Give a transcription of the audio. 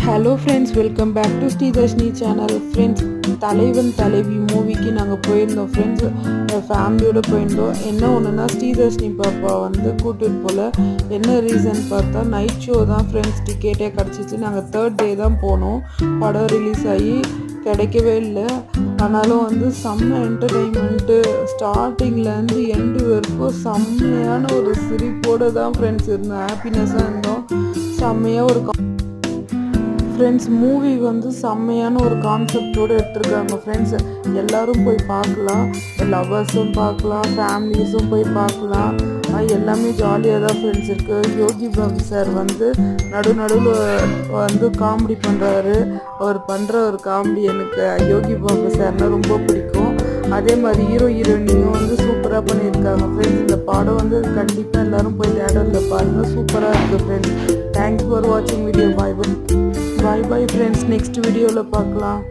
Hello friends, welcome back to Sridharshini channel. Friends, Thalaivan Thalaivi மூவிக்கு நாங்கள் போயிருந்தோம் ஃப்ரெண்ட்ஸ். ஃபேமிலியோடு போயிருந்தோம். என்ன ஒன்றுனா ஸ்ரீதர்ஷினி பாப்பா வந்து கூட்டிகிட்டு போகல. என்ன ரீசன் பார்த்தா நைட் ஷோ தான் ஃப்ரெண்ட்ஸ், டிக்கெட்டே கிடச்சிச்சு. நாங்கள் 3rd டே தான் போனோம். படம் ரிலீஸ் ஆகி கிடைக்கவே இல்லை. ஆனாலும் வந்து செம்ம என்டர்டெயின்மெண்ட்டு, ஸ்டார்டிங்லேருந்து எண்டு வரைக்கும் செம்மையான ஒரு சிரிப்போடு தான் ஃப்ரெண்ட்ஸ் இருந்தோம். ஹாப்பினஸ்ஸாக இருந்தோம். செம்மையாக ஒரு ஃப்ரெண்ட்ஸ், மூவி வந்து செம்மையான ஒரு கான்செப்டோடு எடுத்துருக்காங்க ஃப்ரெண்ட்ஸ். எல்லோரும் போய் பார்க்கலாம். லவ்வர்ஸும் பார்க்கலாம், ஃபேமிலிஸும் போய் பார்க்கலாம். எல்லாமே ஜாலியாக தான் ஃப்ரெண்ட்ஸ் இருக்குது. யோகி பாபு சார் வந்து நடுவில் வந்து காமெடி பண்ணுறாரு. அவர் பண்ணுற ஒரு காமெடி எனக்கு யோகி பாபு சார்னால் ரொம்ப பிடிக்கும். அதே மாதிரி ஹீரோயினியும் வந்து சூப்பராக பண்ணியிருக்காங்க ஃப்ரெண்ட்ஸ். இந்த படம் வந்து கண்டிப்பாக எல்லோரும் போய் தேட்டரில் பாருங்கள். சூப்பராக இருக்குது ஃப்ரெண்ட்ஸ். தேங்க்ஸ் ஃபார் வாட்சிங் வீடியோ. பாய் பாய் ஃப்ரெண்ட்ஸ். நெக்ஸ்ட் வீடியோவில் பார்க்கலாம்.